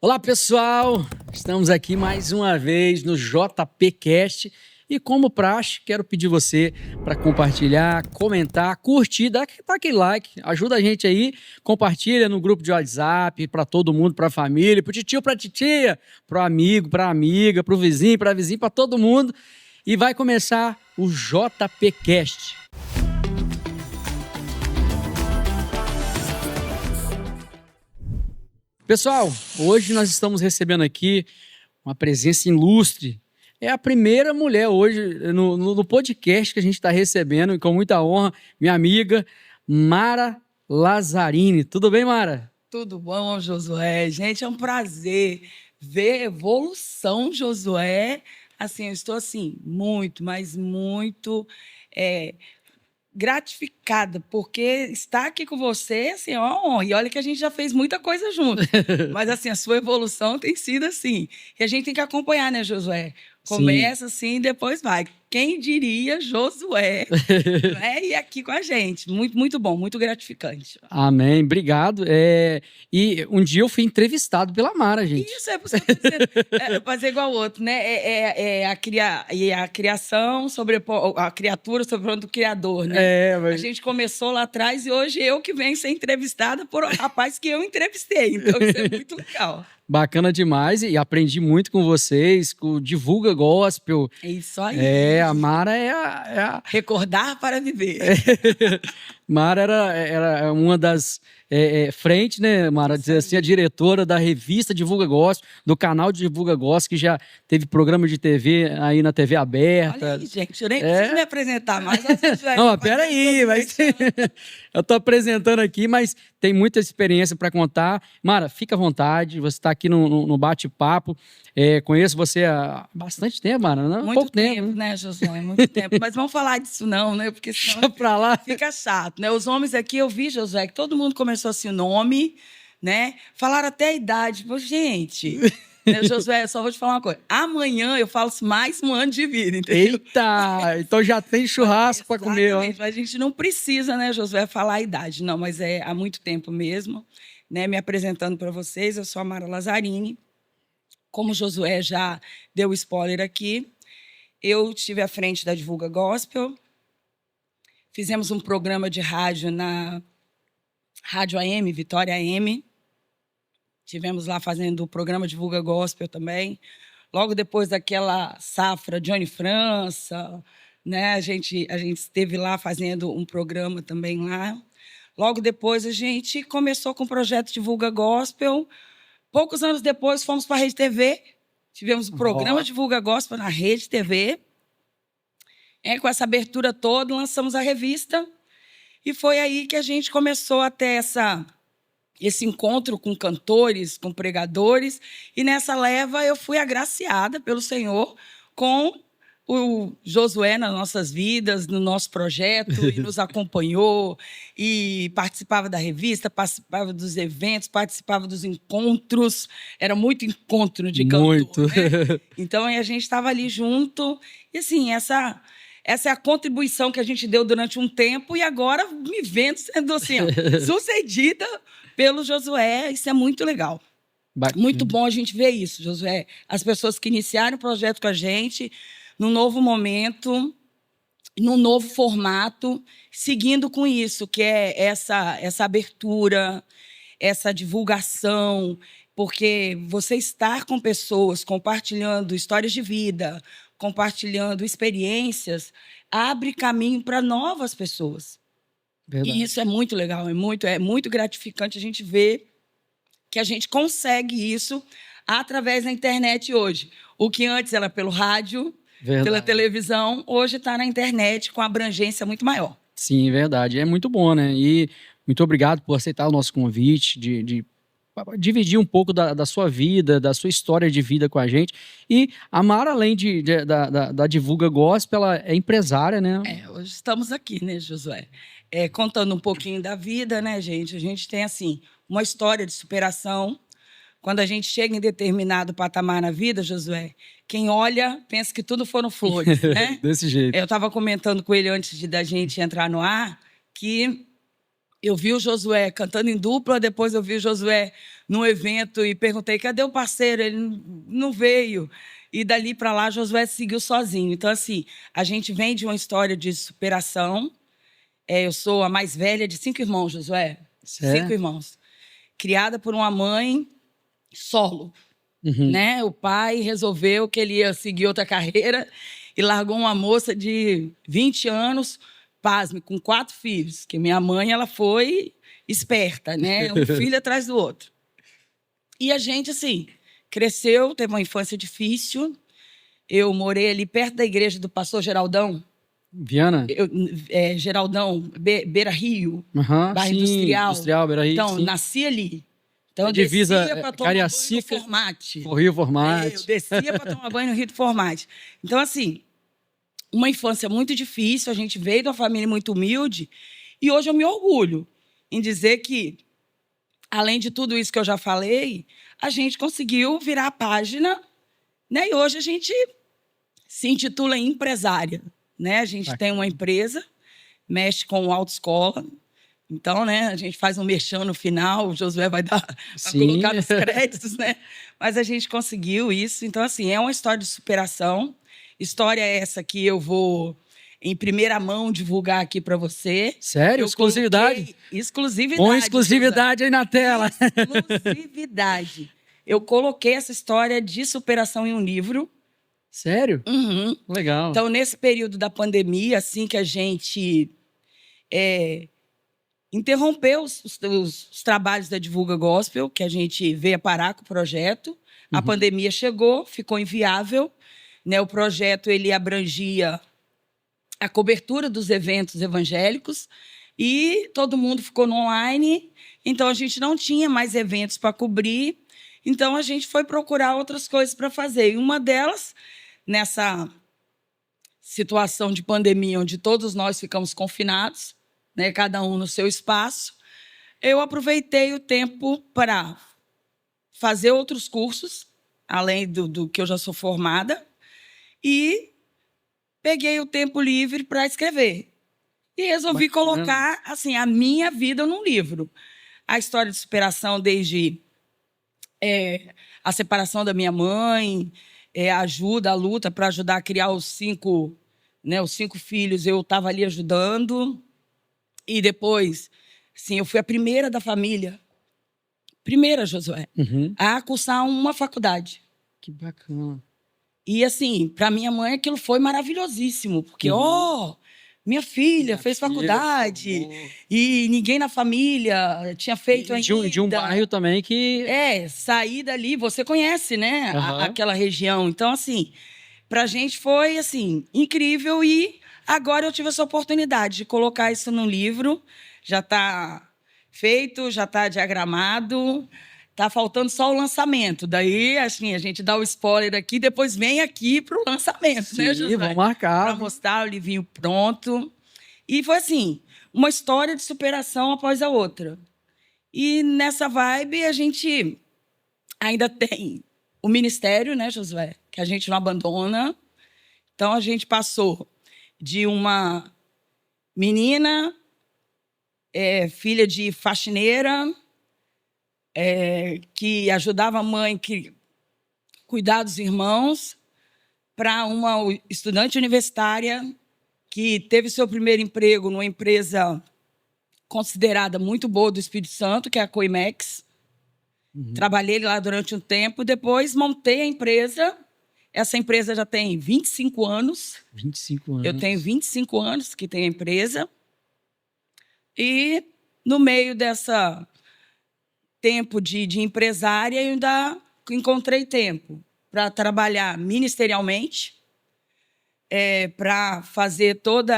Olá, pessoal! Estamos aqui mais uma vez no JPcast e, como praxe, quero pedir você para compartilhar, comentar, curtir, dá aquele like, ajuda a gente aí, compartilha no grupo de WhatsApp, para todo mundo, para a família, para o tio, para a titia, para o amigo, para a amiga, para o vizinho, para a vizinha, para todo mundo. E vai começar o JPcast. Pessoal, hoje nós estamos recebendo aqui uma presença ilustre. É a primeira mulher hoje no podcast que a gente está recebendo, e com muita honra, minha amiga Mara Lazzarini. Tudo bem, Mara? Tudo bom, Josué? Gente, é um prazer ver a evolução, Josué. Assim, eu estou assim, muito, mas muito gratificada, porque estar aqui com você, assim, é uma honra. E olha que a gente já fez muita coisa junto. Mas, assim, a sua evolução tem sido assim. E a gente tem que acompanhar, né, Josué? Começa assim e depois vai. Quem diria Josué, né? E aqui com a gente. Muito, muito bom, muito gratificante. Amém, obrigado. E um dia eu fui entrevistado pela Mara, gente. Isso, fazer igual o outro, né? A criação sobre a criatura sobre o do criador, né? A gente começou lá atrás e hoje eu que venho ser entrevistada por um rapaz que eu entrevistei. Então isso é muito legal. Bacana demais e aprendi muito com vocês, com o Divulga Gospel. É isso aí. A Mara é a... Recordar para viver. Mara era uma das frente, né, Mara? Dizer assim, a diretora da revista Divulga Gospel, do canal Divulga Gospel, que já teve programa de TV aí na TV aberta. Olha aí, gente, eu nem preciso me apresentar mais. Não, mas peraí, eu tô apresentando aqui, mas tem muita experiência para contar. Mara, fica à vontade, você está aqui no bate-papo. Conheço você há bastante tempo, Mara, não? Muito tempo, né, Josué? Muito tempo. Mas vamos falar disso não, né? Porque senão pra lá. Fica chato, né? Os homens aqui, eu vi, Josué, que todo mundo começou assim o nome, né? Falaram até a idade. Pô, gente, né, Josué, eu só vou te falar uma coisa. Amanhã eu falo mais um ano de vida, entendeu? Eita! Então já tem churrasco para comer, ó. Mas a gente não precisa, né, Josué, falar a idade, não, mas é há muito tempo mesmo, né? Me apresentando para vocês, eu sou a Mara Lazzarini. Como o Josué já deu spoiler aqui, eu estive à frente da Divulga Gospel. Fizemos um programa de rádio na Rádio AM, Vitória AM. Tivemos lá fazendo o programa Divulga Gospel também. Logo depois daquela safra Johnny França, né? A gente esteve lá fazendo um programa também lá. Logo depois a gente começou com o projeto Divulga Gospel. Poucos anos depois fomos para a Rede TV. Tivemos o programa Divulga Gospel na Rede TV. Com essa abertura toda, lançamos a revista e foi aí que a gente começou a ter esse encontro com cantores, com pregadores, e nessa leva eu fui agraciada pelo Senhor com o Josué nas nossas vidas, no nosso projeto, e nos acompanhou, e participava da revista, participava dos eventos, participava dos encontros, era muito encontro de cantor. Muito. Né? Então, a gente estava ali junto, e assim, essa é a contribuição que a gente deu durante um tempo e agora me vendo sendo assim, sucedida pelo Josué. Isso é muito legal. Muito bom a gente ver isso, Josué. As pessoas que iniciaram o projeto com a gente, num novo momento, num novo formato, seguindo com isso, que é essa abertura, essa divulgação, porque você estar com pessoas compartilhando histórias de vida, compartilhando experiências, abre caminho para novas pessoas. Verdade. E isso é muito legal, é muito gratificante a gente ver que a gente consegue isso através da internet hoje. O que antes era pelo rádio, pela televisão, hoje está na internet com abrangência muito maior. Sim, verdade. É muito bom, né? E muito obrigado por aceitar o nosso convite de dividir um pouco da sua vida, da sua história de vida com a gente. E a Mara, além da Divulga Gospel, ela é empresária, né? Hoje estamos aqui, né, Josué? Contando um pouquinho da vida, né, gente? A gente tem, assim, uma história de superação. Quando a gente chega em determinado patamar na vida, Josué, quem olha pensa que tudo foram flores, né? Desse jeito. Eu estava comentando com ele antes da gente entrar no ar que Eu vi o Josué cantando em dupla, depois eu vi o Josué num evento e perguntei, cadê o parceiro? Ele não veio. E dali para lá, Josué seguiu sozinho. Então, assim, a gente vem de uma história de superação. Eu sou a mais velha de 5 irmãos, Josué. Certo. 5 irmãos. Criada por uma mãe solo. Uhum. Né? O pai resolveu que ele ia seguir outra carreira e largou uma moça de 20 anos, pasme, com 4 filhos. Que minha mãe, ela foi esperta, né? Um filho atrás do outro. E a gente, assim, cresceu, teve uma infância difícil. Eu morei ali perto da igreja do pastor Geraldão. Viana? Geraldão, Beira Rio, Uhum, bairro sim, industrial. Beira Rio. Então, sim. nasci ali. Então, eu Divisa, descia para tomar banho no Formate. O Rio Formate. Eu descia para tomar banho no Rio do Formate. Então, assim, uma infância muito difícil, a gente veio de uma família muito humilde, e hoje eu me orgulho em dizer que, além de tudo isso que eu já falei, a gente conseguiu virar a página, né? E hoje a gente se intitula empresária, né? A gente tem uma empresa, mexe com autoescola. Então, né, a gente faz um merchan no final, o Josué vai colocar nos créditos, né? Mas a gente conseguiu isso. Então, assim, é uma história de superação. História essa que eu vou, em primeira mão, divulgar aqui para você. Sério? Exclusividade? Exclusividade. Com exclusividade aí na tela. Exclusividade. Eu coloquei essa história de superação em um livro. Sério? Uhum. Legal. Então, nesse período da pandemia, assim que a gente interrompeu os trabalhos da Divulga Gospel, que a gente veio a parar com o projeto. A pandemia chegou, ficou inviável. Né? O projeto ele abrangia a cobertura dos eventos evangélicos e todo mundo ficou no online. Então, a gente não tinha mais eventos para cobrir. Então, a gente foi procurar outras coisas para fazer. E uma delas, nessa situação de pandemia, onde todos nós ficamos confinados, né, cada um no seu espaço, eu aproveitei o tempo para fazer outros cursos, além do que eu já sou formada, e peguei o tempo livre para escrever. E resolvi colocar assim, a minha vida num livro. A história de superação desde a separação da minha mãe, a ajuda, a luta para ajudar a criar os 5 filhos, eu estava ali ajudando. E depois, assim, eu fui a primeira da família, Josué, a cursar uma faculdade. Que bacana. E, assim, para minha mãe aquilo foi maravilhosíssimo, porque, minha filha fez faculdade e ninguém na família tinha feito ainda. De um bairro também que... sair dali, você conhece, né, aquela região. Então, assim, para a gente foi, assim, incrível e... Agora eu tive essa oportunidade de colocar isso num livro. Já está feito, já está diagramado. Está faltando só o lançamento. Daí, assim, a gente dá o spoiler aqui, depois vem aqui para o lançamento, sim, né, José? Vamos marcar. Para mostrar o livrinho pronto. E foi assim, uma história de superação após a outra. E nessa vibe a gente ainda tem o ministério, né, Josué? Que a gente não abandona. Então a gente passou de uma menina, filha de faxineira, que ajudava a mãe a cuidar dos irmãos, para uma estudante universitária que teve seu primeiro emprego numa empresa considerada muito boa do Espírito Santo, que é a Coimex. Trabalhei lá durante um tempo, depois montei a empresa. Essa empresa já tem 25 anos. 25 anos. Eu tenho 25 anos que tenho a empresa. E, no meio dessa tempo de empresária, eu ainda encontrei tempo para trabalhar ministerialmente, para fazer todo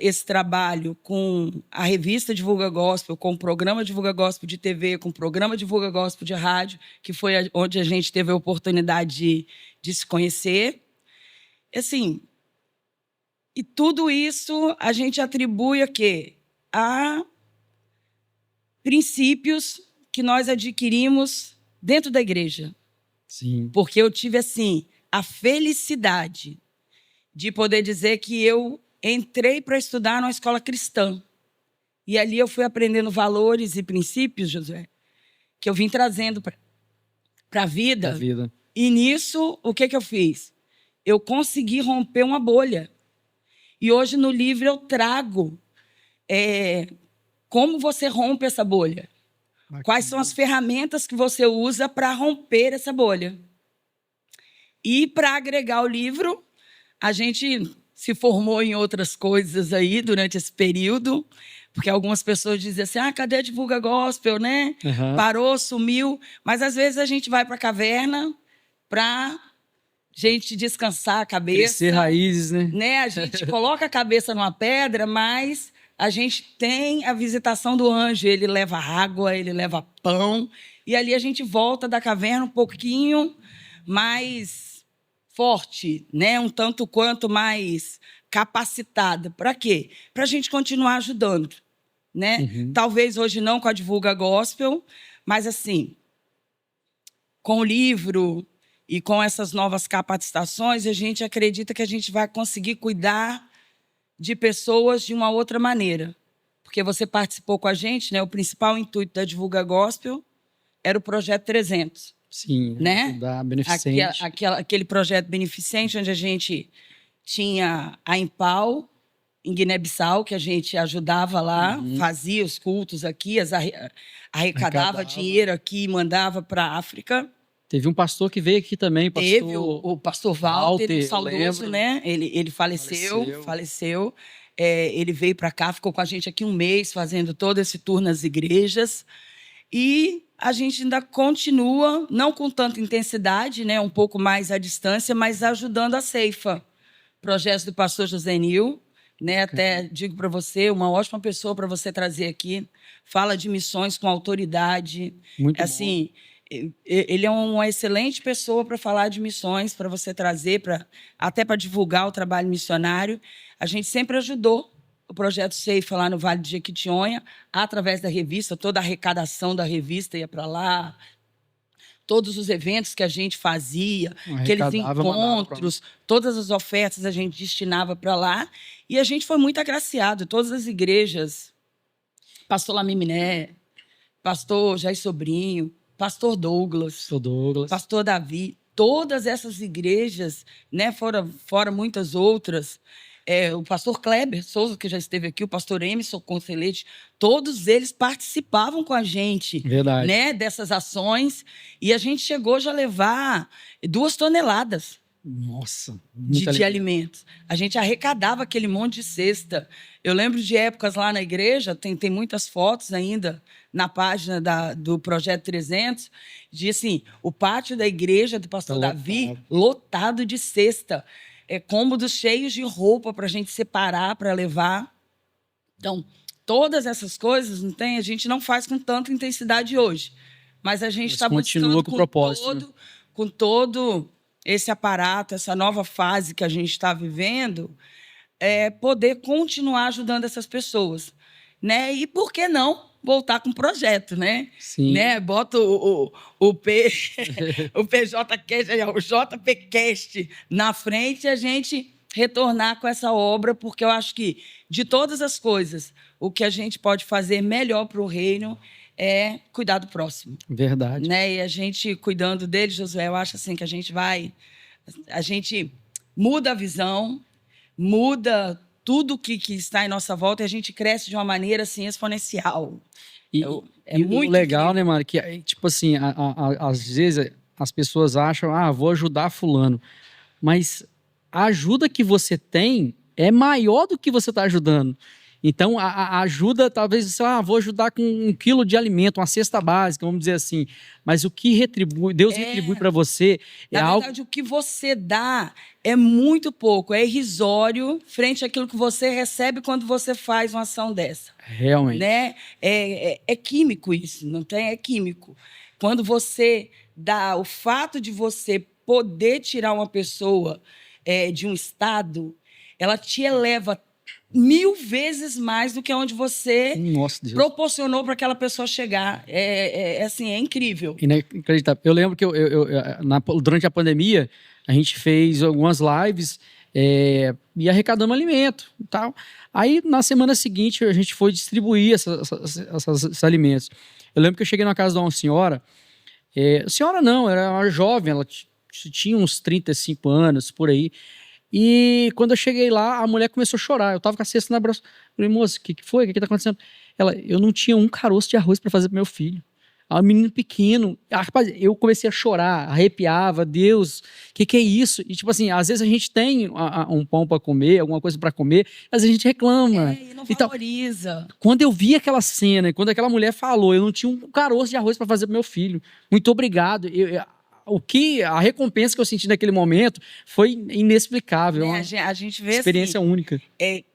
esse trabalho com a revista Divulga Gospel, com o programa Divulga Gospel de TV, com o programa Divulga Gospel de rádio, que foi onde a gente teve a oportunidade de se conhecer. Assim, e tudo isso a gente atribui a quê? A princípios que nós adquirimos dentro da igreja. Sim. Porque eu tive, assim, a felicidade de poder dizer que eu entrei para estudar numa escola cristã. E ali eu fui aprendendo valores e princípios, Josué, que eu vim trazendo para a vida. E nisso, o que eu fiz? Eu consegui romper uma bolha. E hoje no livro eu trago como você rompe essa bolha. Bacana. Quais são as ferramentas que você usa para romper essa bolha. E para agregar o livro, a gente se formou em outras coisas aí durante esse período, porque algumas pessoas dizem assim, cadê a Divulga Gospel, né? Uhum. Parou, sumiu. Mas às vezes a gente vai para a caverna para gente descansar a cabeça. Crescer raízes, né? A gente coloca a cabeça numa pedra, mas a gente tem a visitação do anjo. Ele leva água, ele leva pão. E ali a gente volta da caverna um pouquinho mais forte, né? Um tanto quanto mais capacitada. Para quê? Para a gente continuar ajudando, né? Uhum. Talvez hoje não com a Divulga Gospel, mas assim, com o livro e com essas novas capacitações, a gente acredita que a gente vai conseguir cuidar de pessoas de uma outra maneira. Porque você participou com a gente, né? O principal intuito da Divulga Gospel era o Projeto 300. Sim, né? Da beneficente. Aquele projeto beneficente onde a gente tinha a Impal, em Guiné-Bissau, que a gente ajudava lá, fazia os cultos aqui, arrecadava dinheiro aqui e mandava para a África. Teve um pastor que veio aqui também. Teve o pastor Walter, saudoso, né? Ele faleceu. Ele veio para cá, ficou com a gente aqui um mês, fazendo todo esse tour nas igrejas. E a gente ainda continua, não com tanta intensidade, né? Um pouco mais à distância, mas ajudando a Ceifa. Projeto do pastor José Nil, né? Até digo para você, uma ótima pessoa para você trazer aqui. Fala de missões com autoridade. Muito assim, bom. Ele é uma excelente pessoa para falar de missões, para você trazer, até para divulgar o trabalho missionário. A gente sempre ajudou o projeto Ceifa lá no Vale de Jequitinhonha, através da revista, toda a arrecadação da revista ia para lá, todos os eventos que a gente fazia, aqueles encontros, todas as ofertas a gente destinava para lá, e a gente foi muito agraciado, todas as igrejas, pastor Lamiminé, pastor Jair Sobrinho, pastor Douglas, pastor Davi, todas essas igrejas, né, fora muitas outras, o pastor Kleber Souza, que já esteve aqui, o pastor Emerson Conselete, todos eles participavam com a gente, né, dessas ações, e a gente chegou já a levar 2 toneladas. Nossa, de alimentos. A gente arrecadava aquele monte de cesta. Eu lembro de épocas lá na igreja, tem muitas fotos ainda na página do Projeto 300, de assim, o pátio da igreja do pastor Davi lotado de cesta. Cômodos cheios de roupa para a gente separar, para levar. Então, todas essas coisas a gente não faz com tanta intensidade hoje. Mas a gente está buscando com o propósito, com todo esse aparato, essa nova fase que a gente está vivendo, poder continuar ajudando essas pessoas. Né? E por que não voltar com um projeto, né? Sim. Né? Bota o PJCast, o JPcast na frente e a gente retornar com essa obra, porque eu acho que, de todas as coisas, o que a gente pode fazer melhor para o reino é cuidar do próximo. Verdade. Né? E a gente, cuidando dele, Josué, eu acho assim que a gente muda a visão, muda tudo que está em nossa volta e a gente cresce de uma maneira assim exponencial. E muito legal, incrível, né, Mari? Que, tipo assim, às vezes as pessoas acham, vou ajudar fulano. Mas a ajuda que você tem é maior do que você está ajudando. Então, a ajuda, talvez, você, vou ajudar com 1 quilo de alimento, uma cesta básica, vamos dizer assim. Mas o que Deus retribui para você Na verdade, o que você dá é muito pouco, é irrisório frente àquilo que você recebe quando você faz uma ação dessa. Realmente. Né? É químico isso, não tem? É químico. Quando você dá, o fato de você poder tirar uma pessoa de um estado, ela te eleva 1000 vezes mais do que onde você proporcionou para aquela pessoa chegar. Assim, é incrível. Inacreditável. Eu lembro que durante a pandemia, a gente fez algumas lives e arrecadamos alimento e tal. Aí, na semana seguinte, a gente foi distribuir esses alimentos. Eu lembro que eu cheguei na casa de uma senhora, senhora não, era uma jovem, ela tinha uns 35 anos, por aí. E quando eu cheguei lá, a mulher começou a chorar. Eu tava com a cesta no braço. Falei, moça, o que foi? O que tá acontecendo? Ela, eu não tinha um caroço de arroz para fazer pro meu filho. Um menino pequeno. Rapaz, eu comecei a chorar, arrepiava. Deus, o que é isso? E tipo assim, às vezes a gente tem um pão para comer, alguma coisa para comer, às vezes a gente reclama. E não então, valoriza. Quando eu vi aquela cena, quando aquela mulher falou, eu não tinha um caroço de arroz para fazer pro meu filho. Muito obrigado. A recompensa que eu senti naquele momento foi inexplicável. Uma A gente vê experiência assim, única.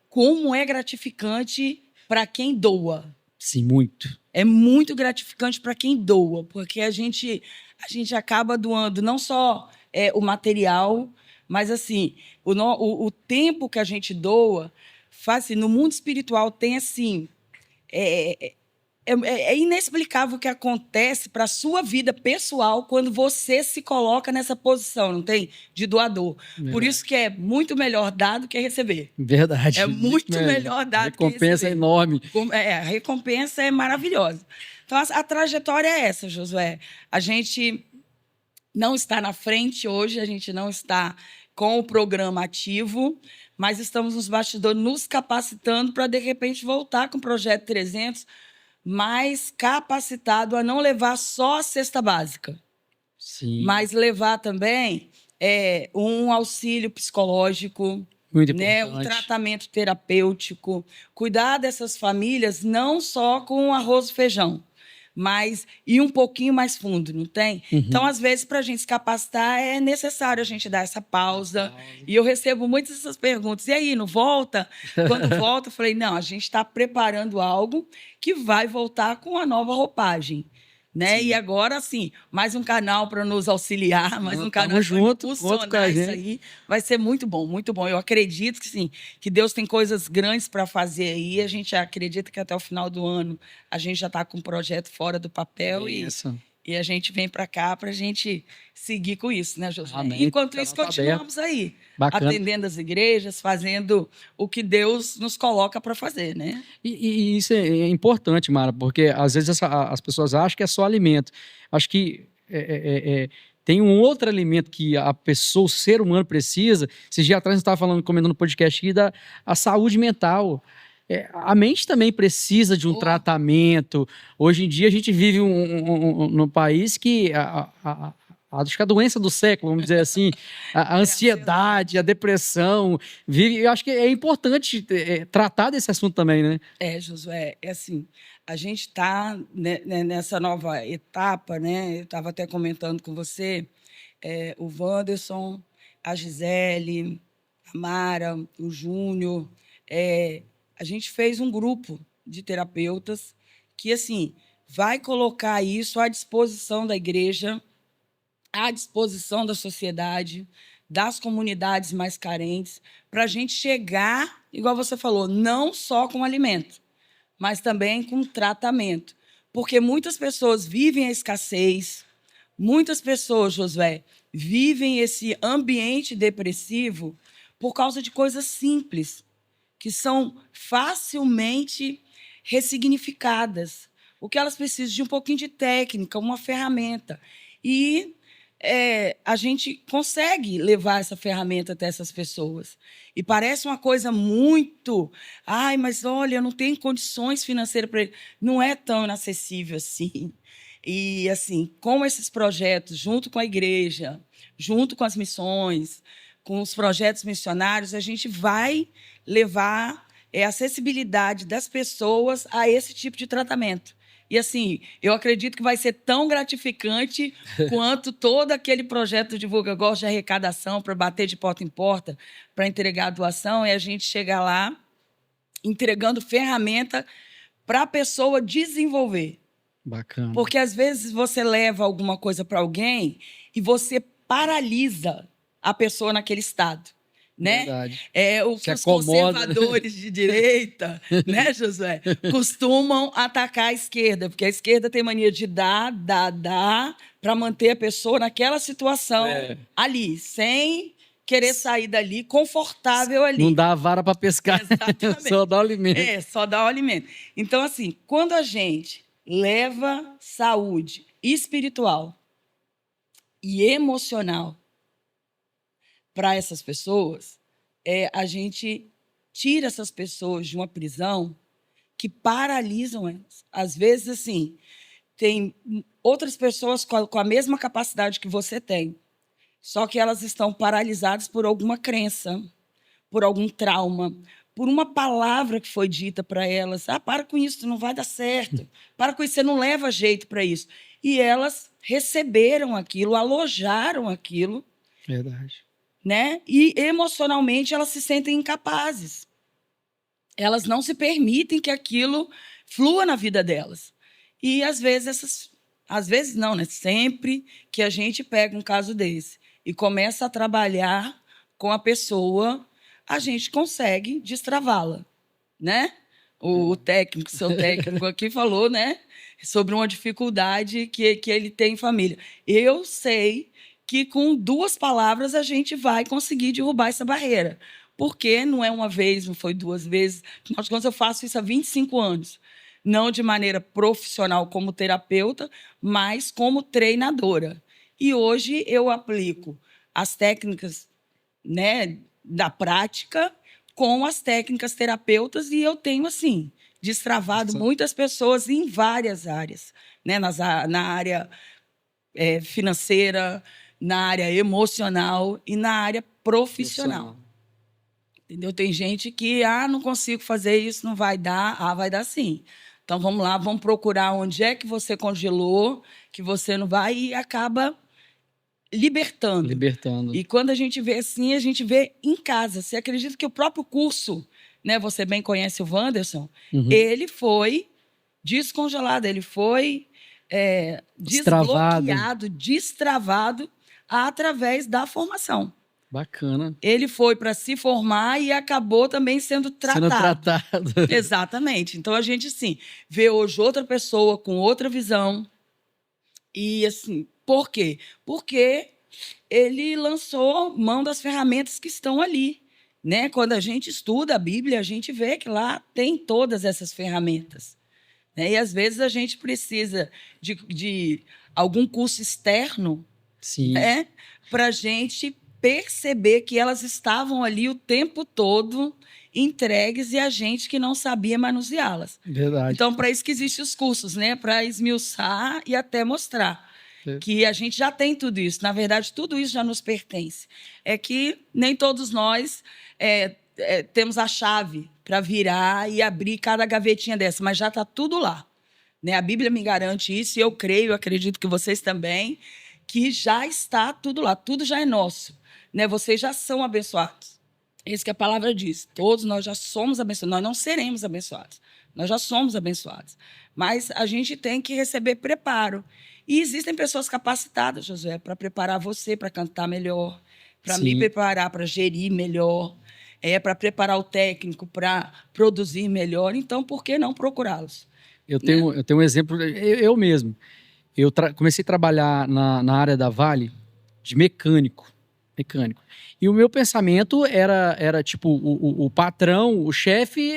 Como é gratificante para quem doa. Sim, muito. É muito gratificante para quem doa, porque a gente acaba doando não só o material, mas assim, o tempo que a gente doa, faz assim, no mundo espiritual tem assim, é inexplicável o que acontece para a sua vida pessoal quando você se coloca nessa posição, não tem? De doador. Verdade. Por isso que é muito melhor dar do que receber. Verdade. É muito melhor dar do que receber. A recompensa é enorme. A recompensa é maravilhosa. Então, a trajetória é essa, Josué. A gente não está na frente hoje, a gente não está com o programa ativo, mas estamos nos bastidores nos capacitando para, de repente, voltar com o Projeto 300 mais capacitado a não levar só a cesta básica. Sim. Mas levar também um auxílio psicológico, muito né, um tratamento terapêutico, cuidar dessas famílias não só com arroz e feijão, mas ir um pouquinho mais fundo, não tem? Uhum. Então, às vezes, para a gente se capacitar, é necessário a gente dar essa pausa. E eu recebo muitas dessas perguntas. E aí, não volta? Quando volta, eu falei, não, a gente está preparando algo que vai voltar com a nova roupagem. Né? E agora, assim, mais um canal para nos auxiliar, mais um canal para funcionar isso aí. Vai ser muito bom, muito bom. Eu acredito que sim, que Deus tem coisas grandes para fazer aí. A gente acredita que até o final do ano a gente já está com um projeto fora do papel e a gente vem para cá para a gente seguir com isso, né, José? Enquanto isso, continuamos aí, atendendo as igrejas, fazendo o que Deus nos coloca para fazer, né? E isso é importante, Mara, porque às vezes as pessoas acham que é só alimento. Acho que tem um outro alimento que a pessoa, o ser humano precisa. Esses dias atrás a gente estava falando, comentando no podcast aqui, a saúde mental. A mente também precisa de um tratamento. Hoje em dia a gente vive num país que acho que a doença do século, vamos dizer assim, a ansiedade, a depressão, eu acho que é importante tratar desse assunto também, né? Josué, assim, a gente está nessa nova etapa, né? Eu estava até comentando com você, o Wanderson, a Gisele, a Mara, o Júnior, a gente fez um grupo de terapeutas que, assim, vai colocar isso à disposição da igreja, à disposição da sociedade, das comunidades mais carentes, para a gente chegar, igual você falou, não só com alimento, mas também com tratamento. Porque muitas pessoas vivem a escassez, muitas pessoas, Josué, vivem esse ambiente depressivo por causa de coisas simples, que são facilmente ressignificadas. O que elas precisam de um pouquinho de técnica, uma ferramenta. E a gente consegue levar essa ferramenta até essas pessoas. E parece uma coisa muito... Ai, mas olha, eu não tenho condições financeiras para ele. Não é tão inacessível assim. E, assim, com esses projetos, junto com a igreja, junto com as missões, com os projetos missionários, a gente vai levar a acessibilidade das pessoas a esse tipo de tratamento. E, assim, eu acredito que vai ser tão gratificante quanto todo aquele projeto do Divulga Gospel de arrecadação para bater de porta em porta, para entregar a doação, e a gente chegar lá entregando ferramenta para a pessoa desenvolver. Bacana. Porque, às vezes, você leva alguma coisa para alguém e você paralisa a pessoa naquele estado. Né? Verdade. O que os conservadores de direita, né, Josué, costumam atacar a esquerda, porque a esquerda tem mania de dar, para manter a pessoa naquela situação ali, sem querer sair dali confortável ali. Não dá a vara para pescar, só dá o alimento. Só dá o alimento. Então, assim, quando a gente leva saúde espiritual e emocional para essas pessoas, a gente tira essas pessoas de uma prisão que paralisam elas. Às vezes, assim, tem outras pessoas com a mesma capacidade que você tem, só que elas estão paralisadas por alguma crença, por algum trauma, por uma palavra que foi dita para elas. Para com isso, não vai dar certo. Para com isso, você não leva jeito para isso. E elas receberam aquilo, alojaram aquilo. Verdade. Né? E emocionalmente elas se sentem incapazes. Elas não se permitem que aquilo flua na vida delas. E às vezes não, né? Sempre que a gente pega um caso desse e começa a trabalhar com a pessoa, a gente consegue destravá-la, né? O técnico, seu técnico aqui falou, né? Sobre uma dificuldade que ele tem em família. Eu sei que com 2 palavras a gente vai conseguir derrubar essa barreira. Porque não é uma vez, não foi 2 vezes. Afinal de contas, eu faço isso há 25 anos. Não de maneira profissional como terapeuta, mas como treinadora. E hoje eu aplico as técnicas, né, da prática com as técnicas terapeutas e eu tenho, assim, destravado muitas pessoas em várias áreas, né, na área financeira, na área emocional e na área profissional. Entendeu? Tem gente que, não consigo fazer isso, não vai dar. Vai dar sim. Então, vamos lá, vamos procurar onde é que você congelou, que você não vai, e acaba libertando. E quando a gente vê assim, a gente vê em casa. Você acredita que o próprio curso, né, você bem conhece o Wanderson, ele foi descongelado, ele foi desbloqueado, destravado através da formação. Bacana. Ele foi para se formar e acabou também sendo tratado. Exatamente. Então, a gente, sim, vê hoje outra pessoa com outra visão. E, assim, por quê? Porque ele lançou mão das ferramentas que estão ali, né? Quando a gente estuda a Bíblia, a gente vê que lá tem todas essas ferramentas. Né? E, às vezes, a gente precisa de algum curso externo, né? Para a gente perceber que elas estavam ali o tempo todo entregues e a gente que não sabia manuseá-las. Verdade. Então, para isso que existem os cursos, né? Para esmiuçar e até mostrar que a gente já tem tudo isso. Na verdade, tudo isso já nos pertence. É que nem todos nós temos a chave para virar e abrir cada gavetinha dessa, mas já está tudo lá. Né? A Bíblia me garante isso e eu creio, acredito que vocês também, que já está tudo lá, tudo já é nosso. Né? Vocês já são abençoados. É isso que a palavra diz. Todos nós já somos abençoados. Nós não seremos abençoados. Nós já somos abençoados. Mas a gente tem que receber preparo. E existem pessoas capacitadas, Josué, para preparar você para cantar melhor, para me preparar para gerir melhor, para preparar o técnico para produzir melhor. Então, por que não procurá-los? Eu tenho um exemplo, eu mesmo. Eu comecei a trabalhar na área da Vale de mecânico. E o meu pensamento era tipo, o patrão, o chefe,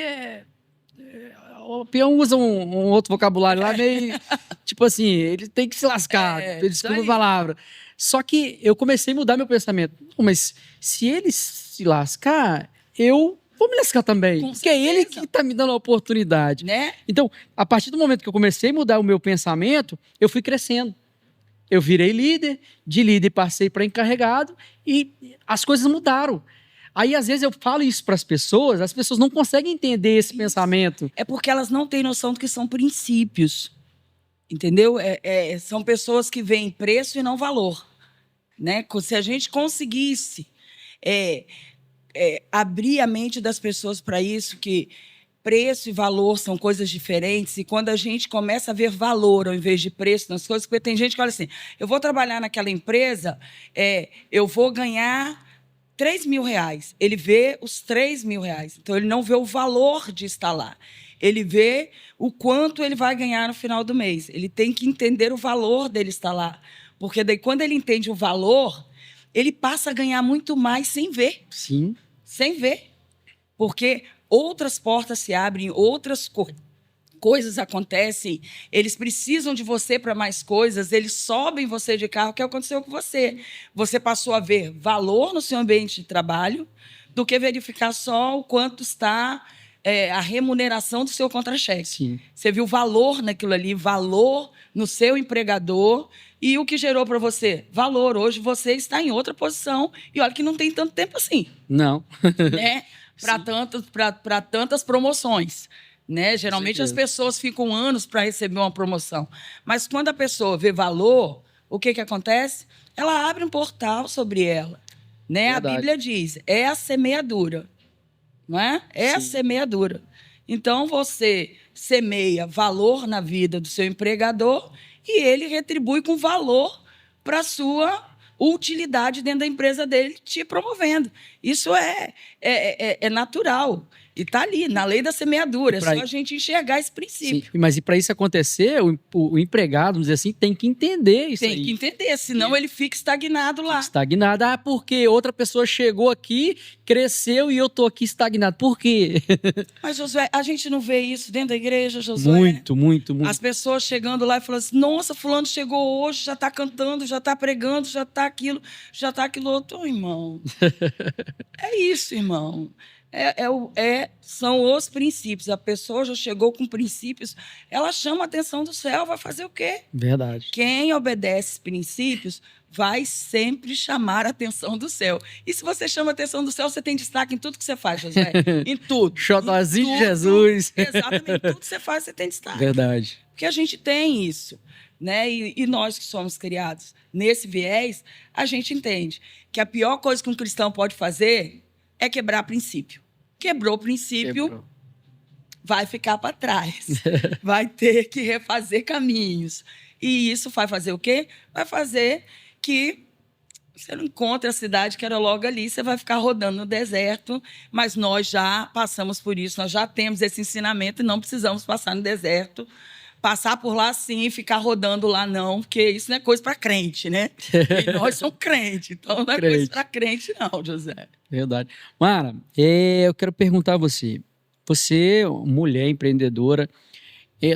o peão usa um outro vocabulário lá, meio, tipo assim, ele tem que se lascar, desculpa a palavra. Só que eu comecei a mudar meu pensamento. Mas se ele se lascar, eu vou me lascar também. Porque é ele que está me dando a oportunidade. Né? Então, a partir do momento que eu comecei a mudar o meu pensamento, eu fui crescendo. Eu virei líder, de líder passei para encarregado e as coisas mudaram. Aí, às vezes, eu falo isso para as pessoas não conseguem entender esse pensamento. É porque elas não têm noção do que são princípios, entendeu? São pessoas que veem preço e não valor. Né? Se a gente conseguisse abrir a mente das pessoas para isso, que preço e valor são coisas diferentes, e quando a gente começa a ver valor ao invés de preço nas coisas, porque tem gente que olha assim, eu vou trabalhar naquela empresa, eu vou ganhar R$3.000. Ele vê os R$3.000, então ele não vê o valor de estar lá. Ele vê o quanto ele vai ganhar no final do mês. Ele tem que entender o valor dele estar lá, porque daí quando ele entende o valor, ele passa a ganhar muito mais sem ver. Sim. Sem ver. Porque outras portas se abrem, outras coisas acontecem, eles precisam de você para mais coisas, eles sobem você de carro, o que aconteceu com você? Você passou a ver valor no seu ambiente de trabalho do que verificar só o quanto está a remuneração do seu contra-cheque. Sim. Você viu valor naquilo ali, valor no seu empregador, e o que gerou para você? Valor. Hoje você está em outra posição, e olha que não tem tanto tempo assim. Não. Né? Para tantas promoções. Né? Geralmente as pessoas ficam anos para receber uma promoção. Mas quando a pessoa vê valor, o que acontece? Ela abre um portal sobre ela. Né? A Bíblia diz, é a semeadura. Não é? É a semeadura. Então, você semeia valor na vida do seu empregador e ele retribui com valor para a sua utilidade dentro da empresa dele, te promovendo. Isso é natural. E está ali, na lei da semeadura. É só a gente enxergar esse princípio. Sim, mas e para isso acontecer, o empregado, vamos dizer assim, tem que entender isso aí. Tem que entender, senão ele fica estagnado lá. Estagnado. Ah, porque outra pessoa chegou aqui, cresceu e eu estou aqui estagnado. Por quê? Mas, Josué, a gente não vê isso dentro da igreja, Josué? Muito, muito, muito. As pessoas chegando lá e falando assim, nossa, fulano chegou hoje, já está cantando, já está pregando, já está aquilo outro. Irmão, é isso, irmão. São os princípios. A pessoa já chegou com princípios, ela chama a atenção do céu, vai fazer o quê? Verdade. Quem obedece princípios vai sempre chamar a atenção do céu. E se você chama a atenção do céu, você tem destaque em tudo que você faz, José. Em tudo. Xotozinho de Jesus. Exatamente. Tudo que você faz, você tem destaque. Verdade. Porque a gente tem isso. Né? E nós que somos criados nesse viés, a gente entende que a pior coisa que um cristão pode fazer é quebrar princípio. Quebrou o princípio, vai ficar para trás. Vai ter que refazer caminhos. E isso vai fazer o quê? Vai fazer que você não encontre a cidade que era logo ali, você vai ficar rodando no deserto, mas nós já passamos por isso, nós já temos esse ensinamento e não precisamos passar no deserto. Passar por lá, sim, ficar rodando lá, não, porque isso não é coisa para crente, né? E nós somos crentes, então não é coisa para crente, não, José. Verdade. Mara, eu quero perguntar a você. Você, mulher empreendedora,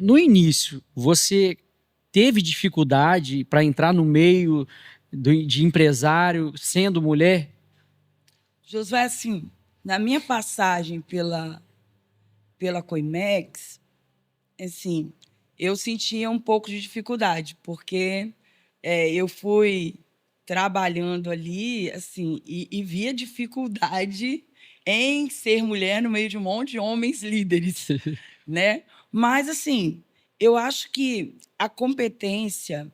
no início, você teve dificuldade para entrar no meio de empresário sendo mulher? Josué, assim, na minha passagem pela Coimex, assim, eu sentia um pouco de dificuldade, porque eu fui trabalhando ali, assim, e via dificuldade em ser mulher no meio de um monte de homens líderes, né? Mas, assim, eu acho que a competência,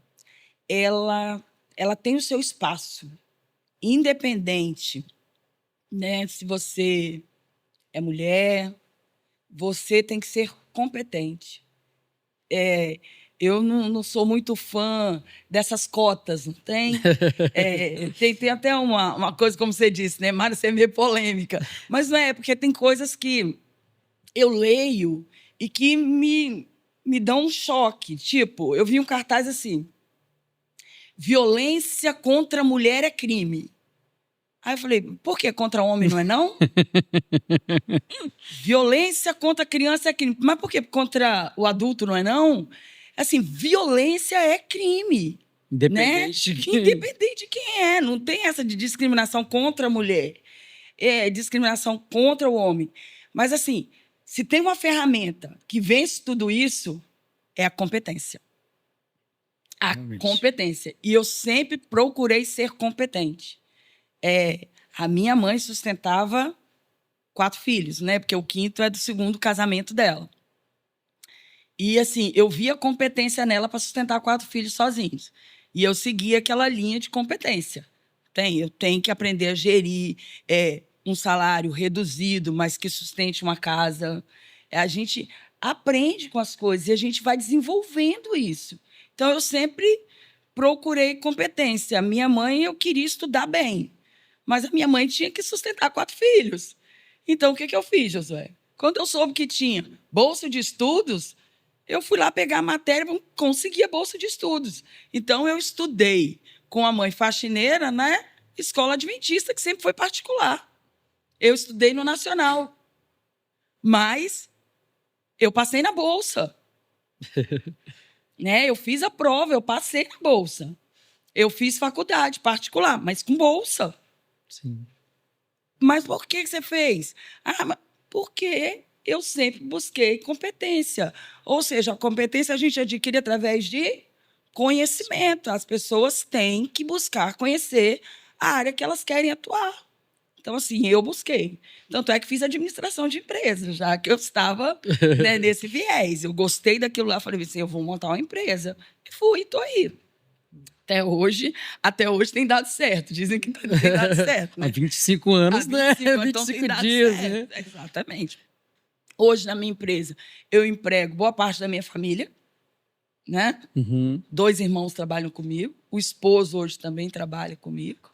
ela tem o seu espaço, independente, né? Se você é mulher, você tem que ser competente. Eu não sou muito fã dessas cotas, não tem? Tem até uma coisa, como você disse, né, Mara, você é meio polêmica. Mas não é, porque tem coisas que eu leio e que me dão um choque. Tipo, eu vi um cartaz assim, violência contra a mulher é crime. Aí eu falei, por que contra homem não é não? Violência contra a criança é crime. Mas por que contra o adulto não é não? Assim, violência é crime. Independente, né? Independente de quem é. Não tem essa de discriminação contra a mulher. É discriminação contra o homem. Mas, assim, se tem uma ferramenta que vence tudo isso, é a competência. A competência. E eu sempre procurei ser competente. A minha mãe sustentava 4 filhos, né? Porque o 5º é do 2º casamento dela. E, assim, eu via competência nela para sustentar 4 filhos sozinhos. E eu seguia aquela linha de competência. Eu tenho que aprender a gerir um salário reduzido, mas que sustente uma casa. A gente aprende com as coisas e a gente vai desenvolvendo isso. Então, eu sempre procurei competência. A minha mãe, eu queria estudar bem. Mas a minha mãe tinha que sustentar 4 filhos. Então, o que eu fiz, Josué? Quando eu soube que tinha bolsa de estudos, eu fui lá pegar a matéria e consegui a bolsa de estudos. Então, eu estudei com a mãe faxineira, né? escola adventista, que sempre foi particular. Eu estudei no Nacional, mas eu passei na bolsa. Né? Eu fiz a prova, eu passei na bolsa. Eu fiz faculdade particular, mas com bolsa. Sim. Mas por que você fez? Porque eu sempre busquei competência. Ou seja, a competência a gente adquire através de conhecimento. As pessoas têm que buscar conhecer a área que elas querem atuar. Então, assim, eu busquei. Tanto é que fiz administração de empresa, já que eu estava, né, nesse viés. Eu gostei daquilo lá, falei assim, eu vou montar uma empresa. E fui, estou aí. Até hoje tem dado certo. Dizem que tem dado certo, né? Há 25 anos, né? 25 25 dias, certo. né? Exatamente. Hoje, na minha empresa, eu emprego boa parte da minha família, né? 2 irmãos trabalham comigo. O esposo hoje também trabalha comigo.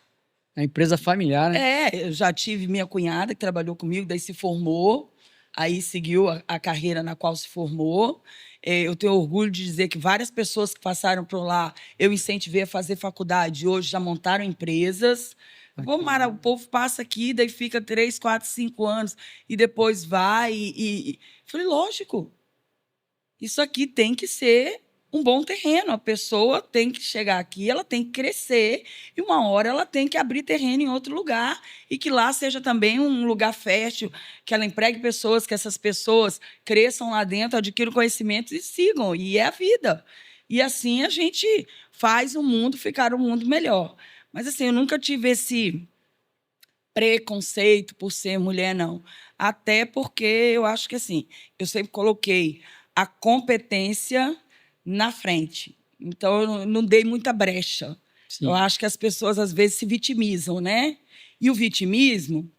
A empresa familiar, né? Eu já tive minha cunhada que trabalhou comigo, daí se formou, aí seguiu a carreira na qual se formou. Eu tenho orgulho de dizer que várias pessoas que passaram por lá, eu incentivei a fazer faculdade, hoje já montaram empresas. Pô, Mara, o povo passa aqui, daí fica 3, 4, 5 anos e depois vai Falei, lógico, isso aqui tem que ser um bom terreno. A pessoa tem que chegar aqui, ela tem que crescer e uma hora ela tem que abrir terreno em outro lugar e que lá seja também um lugar fértil, que ela empregue pessoas, que essas pessoas cresçam lá dentro, adquiram conhecimentos e sigam. E é a vida. E assim a gente faz o mundo ficar um mundo melhor. Mas assim, eu nunca tive esse preconceito por ser mulher, não. Até porque eu acho que assim, eu sempre coloquei a competência na frente. Então, eu não dei muita brecha. Sim. Eu acho que as pessoas, às vezes, se vitimizam, né? E o vitimismo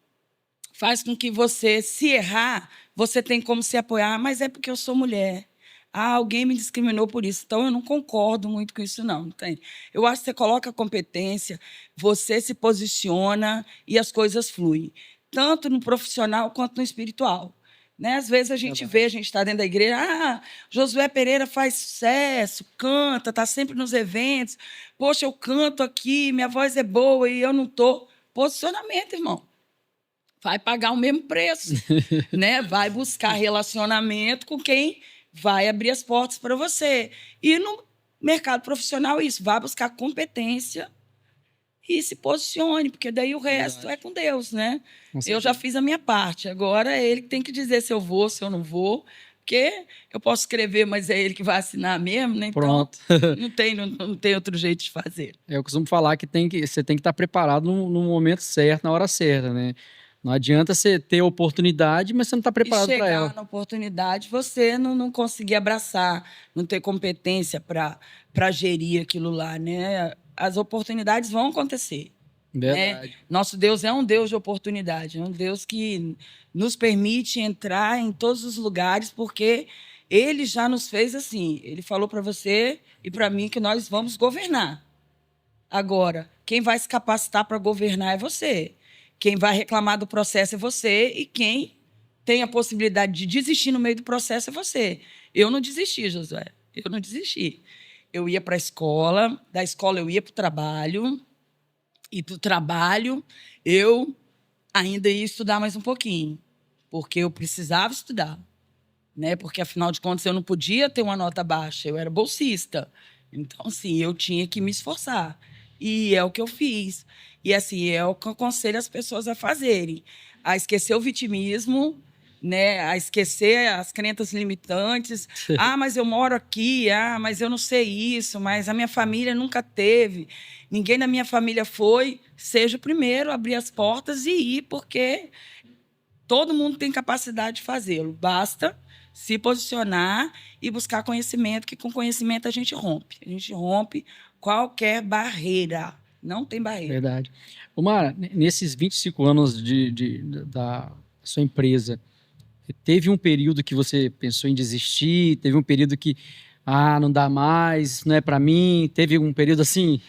faz com que você, se errar, você tem como se apoiar, mas é porque eu sou mulher. Alguém me discriminou por isso. Então, eu não concordo muito com isso, não. Entende? Eu acho que você coloca a competência, você se posiciona e as coisas fluem. Tanto no profissional quanto no espiritual. Né? Às vezes a gente vê, a gente está dentro da igreja, Josué Pereira faz sucesso, canta, está sempre nos eventos. Poxa, eu canto aqui, minha voz é boa e eu não estou. Posicionamento, irmão. Vai pagar o mesmo preço. Né? Vai buscar relacionamento com quem vai abrir as portas para você. E no mercado profissional, isso. Vai buscar competência e se posicione, porque daí o resto é com Deus, né? Eu já fiz a minha parte. Agora é ele que tem que dizer se eu vou, se eu não vou. Porque eu posso escrever, mas é ele que vai assinar mesmo, né? Então, pronto. não tem outro jeito de fazer. Eu costumo falar que você tem que estar preparado no momento certo, na hora certa, né? Não adianta você ter oportunidade, mas você não está preparado para ela. Chegar na oportunidade, você não conseguir abraçar, não ter competência para gerir aquilo lá, né? As oportunidades vão acontecer. Verdade. Né? Nosso Deus é um Deus de oportunidade, é um Deus que nos permite entrar em todos os lugares, porque Ele já nos fez assim. Ele falou para você e para mim que nós vamos governar. Agora, quem vai se capacitar para governar é você. Quem vai reclamar do processo é você e quem tem a possibilidade de desistir no meio do processo é você. Eu não desisti, Josué. Eu não desisti. Eu ia para a escola, da escola eu ia para o trabalho, e do trabalho eu ainda ia estudar mais um pouquinho, porque eu precisava estudar, né? Porque, afinal de contas, eu não podia ter uma nota baixa, eu era bolsista. Então, assim, eu tinha que me esforçar. E é o que eu fiz. E, assim, é o que eu aconselho as pessoas a fazerem. A esquecer o vitimismo, né? A esquecer as crenças limitantes. Mas eu moro aqui. Mas eu não sei isso. Mas a minha família nunca teve. Ninguém da minha família foi. Seja o primeiro a abrir as portas e ir, porque todo mundo tem capacidade de fazê-lo. Basta se posicionar e buscar conhecimento, que com conhecimento a gente rompe. A gente rompe qualquer barreira. Não tem barreira. Verdade. Mara, nesses 25 anos da sua empresa, teve um período que você pensou em desistir? Teve um período que, não dá mais, não é para mim? Teve um período assim?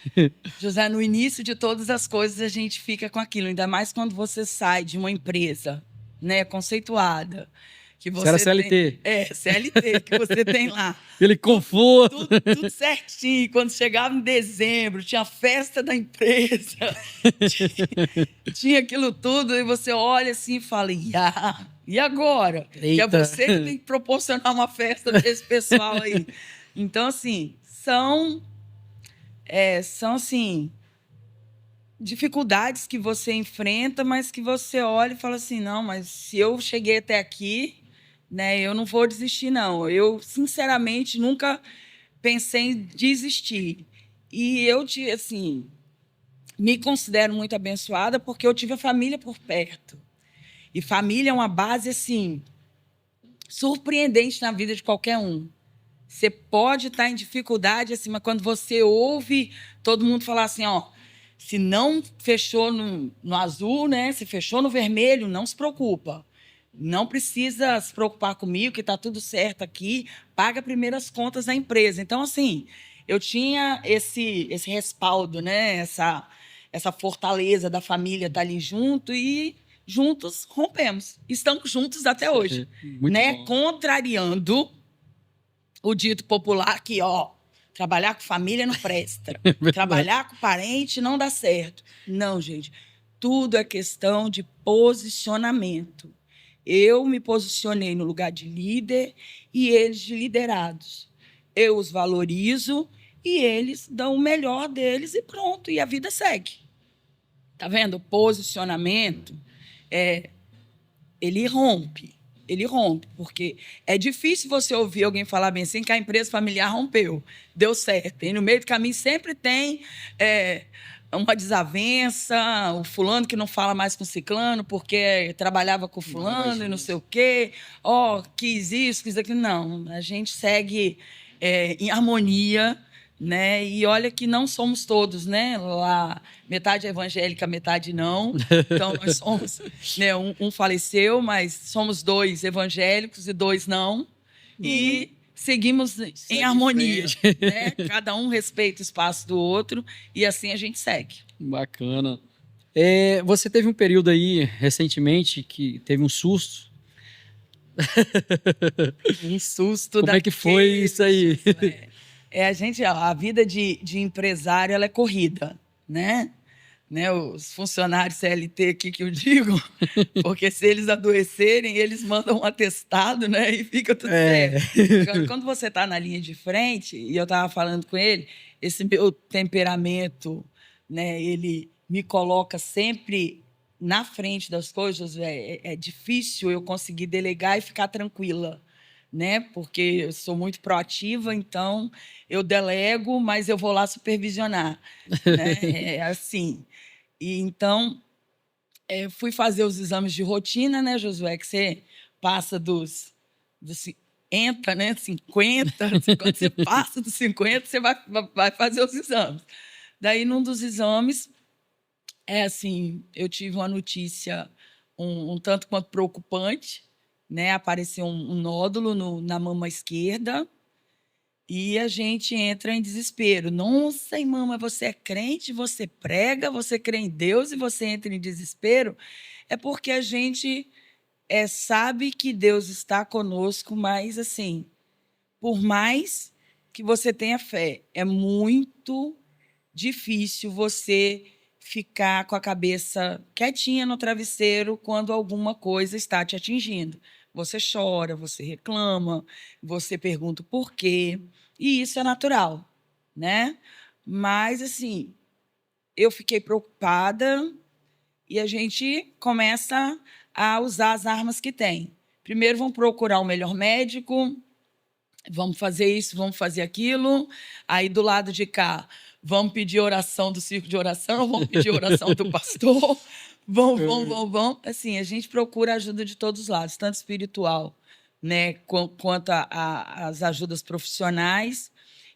José, no início de todas as coisas a gente fica com aquilo, ainda mais quando você sai de uma empresa, né, conceituada, que você era CLT. CLT, que você tem lá. Aquele conforto. Tudo certinho. Quando chegava em dezembro, tinha a festa da empresa, tinha aquilo tudo, e você olha assim e fala, e agora? Eita. Que é você que tem que proporcionar uma festa para esse pessoal aí. Então, assim, são assim, dificuldades que você enfrenta, mas que você olha e fala assim, não, mas se eu cheguei até aqui, né, eu não vou desistir, não. Eu, sinceramente, nunca pensei em desistir. E eu, assim, me considero muito abençoada porque eu tive a família por perto. E família é uma base, assim, surpreendente na vida de qualquer um. Você pode estar em dificuldade, assim, mas quando você ouve todo mundo falar assim, ó, se não fechou no azul, né? Se fechou no vermelho, não se preocupa. Não precisa se preocupar comigo, que está tudo certo aqui. Paga primeiro as contas da empresa. Então, assim, eu tinha esse respaldo, né? Essa fortaleza da família estar ali junto e juntos rompemos. Estamos juntos até hoje. Muito né? bom. Contrariando o dito popular que, ó, trabalhar com família não presta. Trabalhar com parente não dá certo. Não, gente. Tudo é questão de posicionamento. Eu me posicionei no lugar de líder e eles de liderados. Eu os valorizo e eles dão o melhor deles e pronto, e a vida segue. Tá vendo? O posicionamento, ele rompe. Ele rompe, porque é difícil você ouvir alguém falar bem assim que a empresa familiar rompeu, deu certo. E no meio do caminho sempre tem uma desavença, o fulano que não fala mais com o ciclano porque trabalhava com o fulano e não sei o quê, quis isso, quis aquilo. Não, a gente segue em harmonia, né? E olha que não somos todos, né? Lá, metade é evangélica, metade não. Então, nós somos... né? Um faleceu, mas somos 2 evangélicos e 2 não. E seguimos em harmonia. Né? Cada um respeita o espaço do outro e assim a gente segue. Bacana. Você teve um período aí, recentemente, que teve um susto. Um susto. Como é que foi isso aí? A vida de empresário, ela é corrida, né? Os funcionários CLT aqui que eu digo, porque se eles adoecerem, eles mandam um atestado, né? E fica tudo certo. Agora, quando você está na linha de frente, e eu estava falando com ele, esse meu temperamento, né? Ele me coloca sempre na frente das coisas. É difícil eu conseguir delegar e ficar tranquila, né? Porque eu sou muito proativa, então eu delego, mas eu vou lá supervisionar, né? É assim. E então fui fazer os exames de rotina, né, Josué? Que você passa dos entra, né? 50, quando você passa dos 50, você vai fazer os exames. Daí, num dos exames, eu tive uma notícia um tanto quanto preocupante, né? Apareceu um nódulo na mama esquerda e a gente entra em desespero. Nossa, irmã, mas você é crente, você prega, você crê em Deus e você entra em desespero? É porque a gente sabe que Deus está conosco, mas, assim, por mais que você tenha fé, é muito difícil você ficar com a cabeça quietinha no travesseiro quando alguma coisa está te atingindo. Você chora, você reclama, você pergunta o porquê, e isso é natural, né? Mas, assim, eu fiquei preocupada e a gente começa a usar as armas que tem. Primeiro, vamos procurar o melhor médico, vamos fazer isso, vamos fazer aquilo. Aí, do lado de cá, vamos pedir oração do circo de oração, vamos pedir oração do pastor, vamos. Assim, a gente procura a ajuda de todos os lados, tanto espiritual, né, quanto as ajudas profissionais.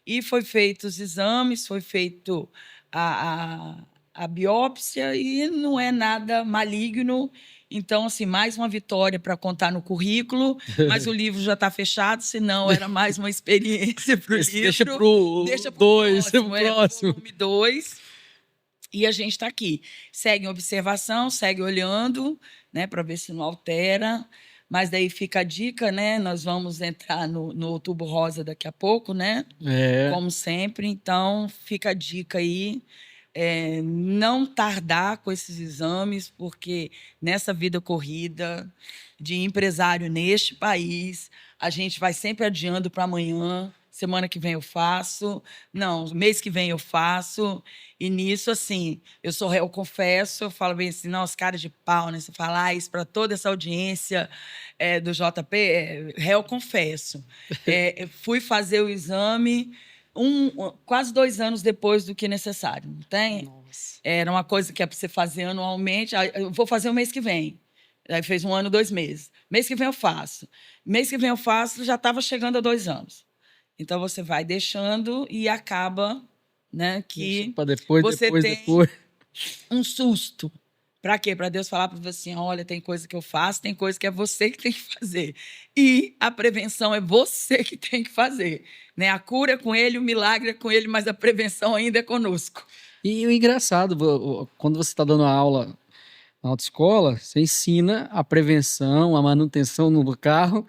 E foi feito os exames, foi feito a biópsia e não é nada maligno. Então, assim, mais uma vitória para contar no currículo, mas o livro já está fechado, senão era mais uma experiência para o livro. Deixa para o próximo. Volume 2. E a gente está aqui. Segue em observação, segue olhando, né, para ver se não altera, Mas daí fica a dica, né? Nós vamos entrar no Outubro Rosa daqui a pouco, né? Como sempre. Então, fica a dica aí. Não tardar com esses exames, porque nessa vida corrida de empresário neste país, a gente vai sempre adiando para amanhã. Semana que vem eu faço, não, mês que vem eu faço. E nisso, assim, eu sou réu, confesso, eu falo bem assim, não, os caras de pau, né? Você falar isso para toda essa audiência do JP, réu, confesso. Eu fui fazer o exame quase 2 anos depois do que necessário, não tem? Nossa. Era uma coisa que é para você fazer anualmente. Eu vou fazer o mês que vem. Aí fez 1 ano, 2 meses. Mês que vem eu faço. Mês que vem eu faço, já estava chegando a 2 anos. Então, você vai deixando e acaba, né, que depois, você depois, tem depois. um susto. Para quê? Para Deus falar para você assim, olha, tem coisa que eu faço, tem coisa que é você que tem que fazer. E a prevenção é você que tem que fazer. Né? A cura é com ele, o milagre é com ele, mas a prevenção ainda é conosco. E o engraçado, quando você está dando aula na autoescola, você ensina a prevenção, a manutenção no carro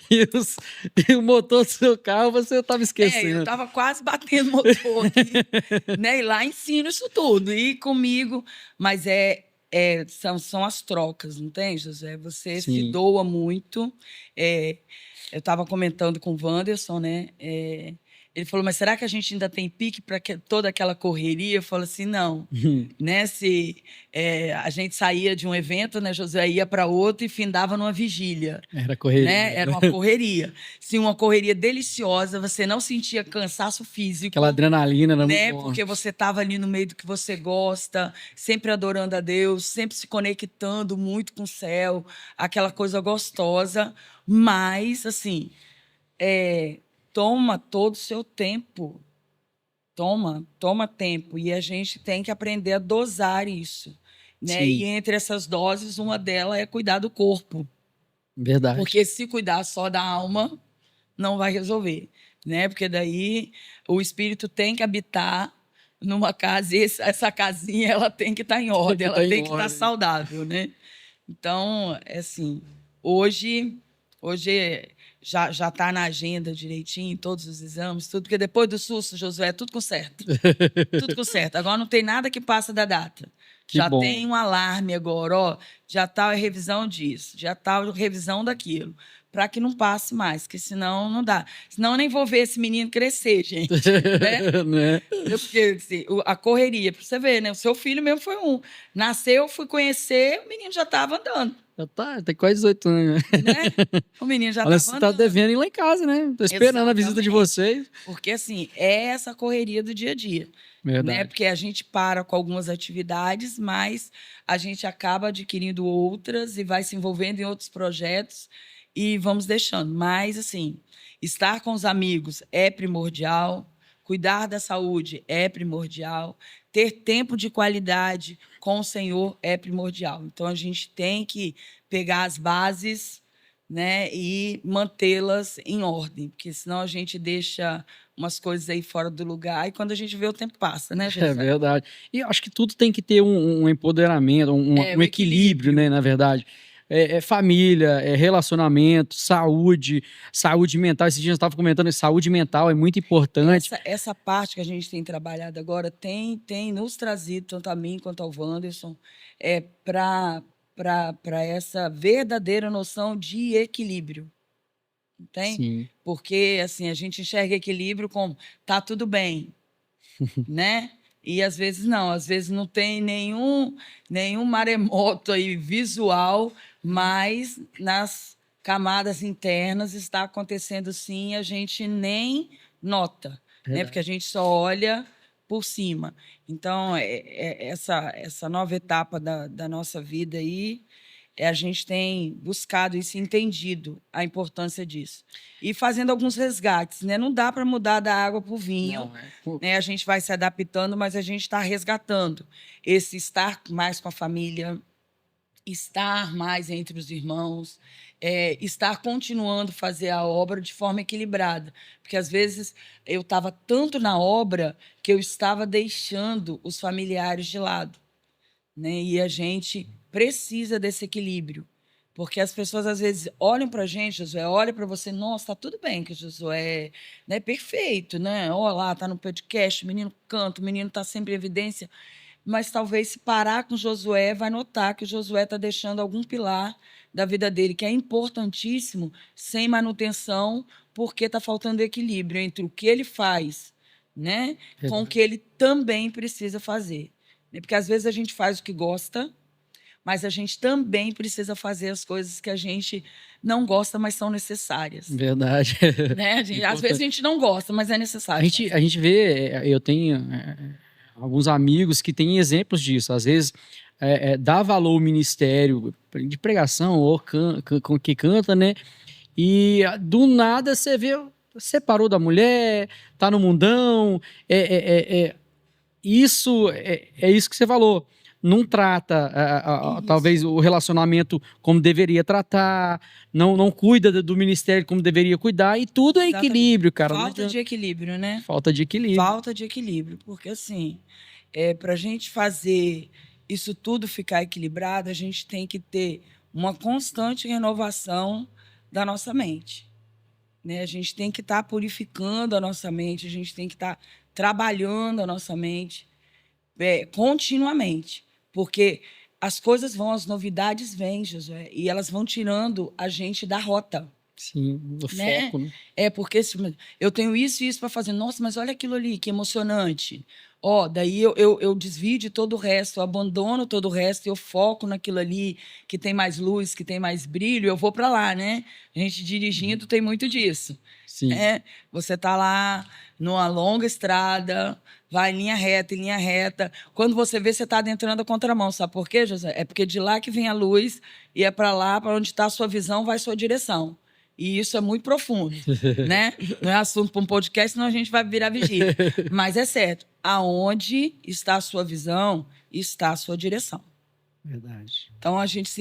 e o motor do seu carro você estava esquecendo. Eu estava quase batendo o motor aqui, né? E lá ensino isso tudo, e comigo, mas são as trocas, não tem, José? Você Sim. se doa muito. Eu estava comentando com o Wanderson, né? Ele falou, mas será que a gente ainda tem pique para toda aquela correria? Eu falo assim, não. Né? Se a gente saía de um evento, né, José, ia para outro e findava numa vigília. Era correria. Né? Era uma correria. Sim, uma correria deliciosa, você não sentia cansaço físico. Aquela adrenalina, né? Muito bom. Porque você estava ali no meio do que você gosta, sempre adorando a Deus, sempre se conectando muito com o céu, aquela coisa gostosa. Mas, assim, toma todo o seu tempo. Toma tempo. E a gente tem que aprender a dosar isso. Né? E entre essas doses, uma delas é cuidar do corpo. Verdade. Porque se cuidar só da alma, não vai resolver. Né? Porque daí o espírito tem que habitar numa casa, e essa casinha ela tem que estar em ordem, ela tem que estar saudável. Né? Então, assim, hoje já está na agenda direitinho, todos os exames, tudo, porque depois do susto, Josué, tudo com certo. Tudo com certo. Agora não tem nada que passa da data. Já tem um alarme agora, ó, já está a revisão disso, já está a revisão daquilo, para que não passe mais, porque senão não dá. Senão eu nem vou ver esse menino crescer, gente. Né? Porque assim, a correria, para você ver, né? O seu filho mesmo foi um. Nasceu, fui conhecer, o menino já estava andando. Já tá, tem quase 18 anos. Né? O menino já estava andando. Você tá devendo ir lá em casa, né? Tô esperando a visita de vocês. Porque, assim, é essa correria do dia a dia. Verdade. Né? Porque a gente para com algumas atividades, mas a gente acaba adquirindo outras e vai se envolvendo em outros projetos e vamos deixando. Mas, assim, estar com os amigos é primordial, cuidar da saúde é primordial, ter tempo de qualidade com o Senhor é primordial. Então, a gente tem que pegar as bases, né, e mantê-las em ordem, porque senão a gente deixa umas coisas aí fora do lugar e quando a gente vê o tempo passa, né, José? É verdade. E eu acho que tudo tem que ter um empoderamento, um equilíbrio, né, na verdade. Família, relacionamento, saúde mental. Esses dias eu estava comentando, saúde mental é muito importante. Essa parte que a gente tem trabalhado agora tem nos trazido, tanto a mim quanto ao Wanderson, para essa verdadeira noção de equilíbrio. Entende? Sim. Porque assim, a gente enxerga equilíbrio como tá tudo bem, né? E às vezes não tem nenhum maremoto aí visual, mas nas camadas internas está acontecendo sim, a gente nem nota, né? Porque a gente só olha por cima. Então, essa nova etapa da nossa vida aí, a gente tem buscado isso, entendido a importância disso. E fazendo alguns resgates, né? Não dá para mudar da água para o vinho. Né? A gente vai se adaptando, mas a gente está resgatando esse estar mais com a família, estar mais entre os irmãos, estar continuando a fazer a obra de forma equilibrada. Porque, às vezes, eu estava tanto na obra que eu estava deixando os familiares de lado. Né? E a gente precisa desse equilíbrio. Porque as pessoas, às vezes, olham para a gente, Josué, olha para você, nossa, tá tudo bem que o Josué é perfeito, né? Olha lá, tá no podcast, o menino canta, o menino tá sempre em evidência. Mas talvez, se parar com o Josué, vai notar que o Josué está deixando algum pilar da vida dele, que é importantíssimo, sem manutenção, porque está faltando equilíbrio entre o que ele faz, né, com o que ele também precisa fazer. Porque, às vezes, a gente faz o que gosta, mas a gente também precisa fazer as coisas que a gente não gosta, mas são necessárias. Verdade. Né? Às vezes a gente não gosta, mas é necessário. A gente vê, eu tenho alguns amigos que têm exemplos disso. Às vezes, dá valor ao ministério de pregação ou que canta, né? E do nada você vê, separou da mulher, tá no mundão. Isso é isso que você falou. Não trata, talvez, o relacionamento como deveria tratar, não cuida do ministério como deveria cuidar, e tudo é equilíbrio, cara. Falta de equilíbrio, né? Falta de equilíbrio. Falta de equilíbrio, porque assim, para a gente fazer isso tudo ficar equilibrado, a gente tem que ter uma constante renovação da nossa mente. Né? A gente tem que estar purificando a nossa mente, a gente tem que estar trabalhando a nossa mente continuamente. Porque as coisas vão, as novidades vêm, Josué, e elas vão tirando a gente da rota. Sim, do foco, né? Porque eu tenho isso e isso para fazer. Nossa, mas olha aquilo ali, que emocionante. Daí eu desvio de todo o resto, eu abandono todo o resto, eu foco naquilo ali que tem mais luz, que tem mais brilho, eu vou para lá, né? A gente dirigindo tem muito disso. Sim. Você está lá numa longa estrada, vai em linha reta. Quando você vê, você está adentrando a contramão. Sabe por quê, José? É porque de lá que vem a luz e é para lá, para onde está a sua visão, vai a sua direção. E isso é muito profundo, né? Não é assunto para um podcast, senão a gente vai virar vigília. Mas é certo. Aonde está a sua visão, está a sua direção. Verdade. Então, a gente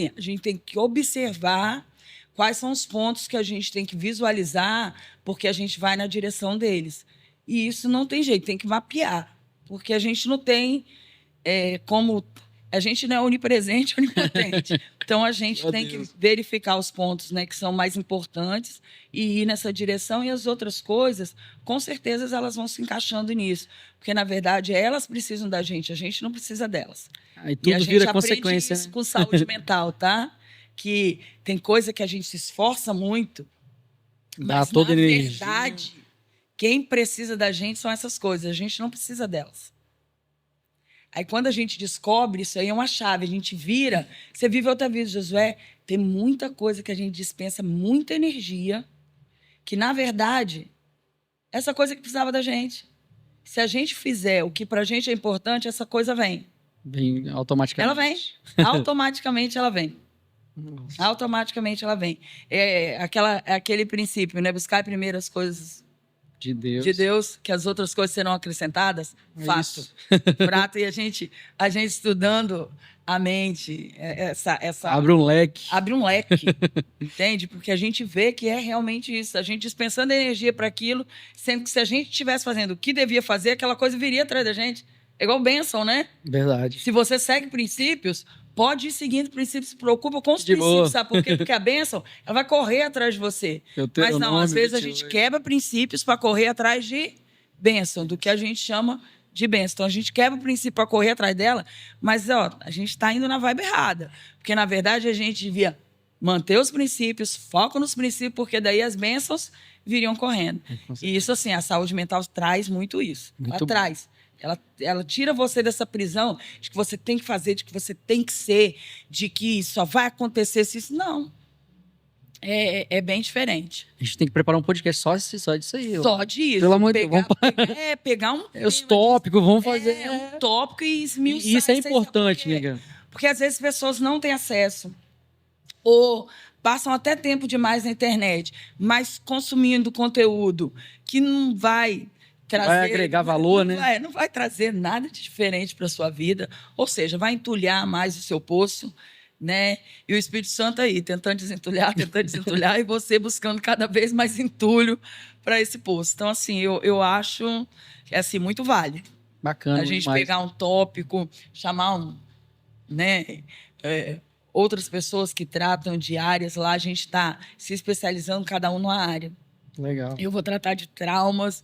tem que observar quais são os pontos que a gente tem que visualizar, porque a gente vai na direção deles. E isso não tem jeito, tem que mapear. Porque a gente não tem como... A gente não é onipresente, onipotente. Então, a gente tem que verificar os pontos, né, que são mais importantes e ir nessa direção. E as outras coisas, com certeza, elas vão se encaixando nisso. Porque, na verdade, elas precisam da gente, a gente não precisa delas. Aí tudo vira consequência, isso, né? Com saúde mental, tá? Que tem coisa que a gente se esforça muito, mas, toda na energia. verdade, quem precisa da gente são essas coisas. A gente não precisa delas. Aí, quando a gente descobre, isso aí é uma chave. A gente vira, você vive outra vida, Josué. Tem muita coisa que a gente dispensa, muita energia, que, na verdade, essa coisa que precisava da gente. Se a gente fizer o que pra gente é importante, essa coisa vem. Vem automaticamente. Ela vem. Automaticamente ela vem. Nossa. Automaticamente ela vem. É aquele princípio, né? Buscar primeiro as coisas de Deus, que as outras coisas serão acrescentadas. Fato. Prato. E a gente estudando a mente, abre um leque. Abre um leque, entende? Porque a gente vê que é realmente isso. A gente dispensando energia para aquilo, sendo que se a gente estivesse fazendo o que devia fazer, aquela coisa viria atrás da gente. É igual bênção, né? Verdade. Se você segue princípios, pode ir seguindo princípios, se preocupa com os princípios, sabe por quê? Porque a bênção, ela vai correr atrás de você. Mas não, às vezes a gente quebra princípios para correr atrás de bênção, do que a gente chama de bênção. Então, a gente quebra o princípio para correr atrás dela, mas a gente está indo na vibe errada. Porque, na verdade, a gente devia manter os princípios, foco nos princípios, porque daí as bênçãos viriam correndo. E isso, assim, a saúde mental traz muito isso. Ela traz. Ela tira você dessa prisão de que você tem que fazer, de que você tem que ser, de que só vai acontecer se isso. Não. É bem diferente. A gente tem que preparar um podcast só disso aí. Só disso. Pelo amor de Deus. Pegar um... os tópicos, vamos fazer. Um tópico e esmiuçar. Isso é importante, nega. Porque às vezes as pessoas não têm acesso. Ou passam até tempo demais na internet, mas consumindo conteúdo que não vai... vai agregar valor, né? Não vai trazer nada de diferente para a sua vida. Ou seja, vai entulhar mais o seu poço, né? E o Espírito Santo aí, tentando desentulhar, e você buscando cada vez mais entulho para esse poço. Então, assim, eu acho que assim, muito vale. Bacana. A gente pegar um tópico, chamar outras pessoas que tratam de áreas. Lá a gente está se especializando, cada um numa área. Legal. Eu vou tratar de traumas,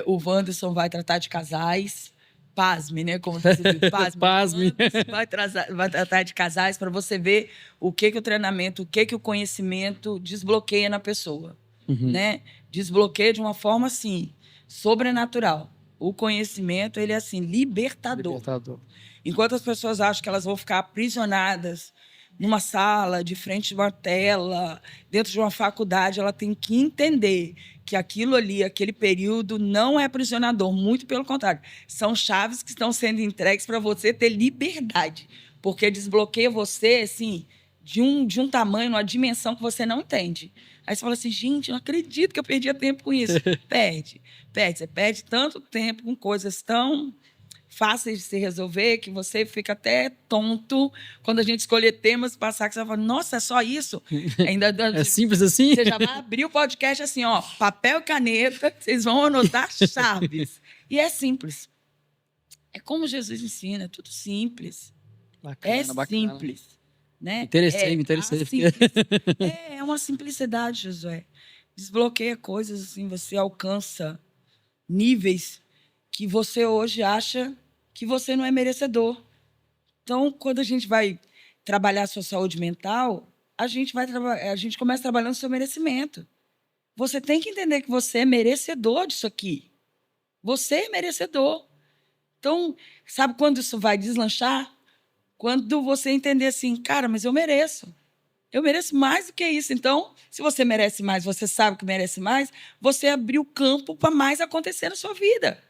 o Wanderson vai tratar de casais. Pasme, né? Como você diz, pasme. Pasme. Vai tratar de casais para você ver o que o treinamento, o que o conhecimento desbloqueia na pessoa. Né? Desbloqueia de uma forma, assim, sobrenatural. O conhecimento, ele é, assim, libertador. Enquanto as pessoas acham que elas vão ficar aprisionadas numa sala, de frente de uma tela, dentro de uma faculdade, ela tem que entender que aquilo ali, aquele período, não é aprisionador, muito pelo contrário. São chaves que estão sendo entregues para você ter liberdade, porque desbloqueia você, assim, de um tamanho, uma dimensão que você não entende. Aí você fala assim, gente, não acredito que eu perdia tempo com isso. Perde. Você perde tanto tempo com coisas tão fáceis de se resolver, que você fica até tonto quando a gente escolher temas, passar, que você vai falar, nossa, é só isso? Ainda, é simples assim? Você já vai abrir o podcast assim, ó, papel e caneta, vocês vão anotar chaves. E é simples. É como Jesus ensina, é tudo simples. Bacana. Simples. Né? Me interessei. É uma simplicidade, Josué. Desbloqueia coisas, assim, você alcança níveis que você hoje acha que você não é merecedor. Então, quando a gente vai trabalhar a sua saúde mental, a gente começa trabalhando o seu merecimento. Você tem que entender que você é merecedor disso aqui. Você é merecedor. Então, sabe quando isso vai deslanchar? Quando você entender assim, cara, mas eu mereço. Eu mereço mais do que isso. Então, se você merece mais, você sabe que merece mais, você abriu campo para mais acontecer na sua vida.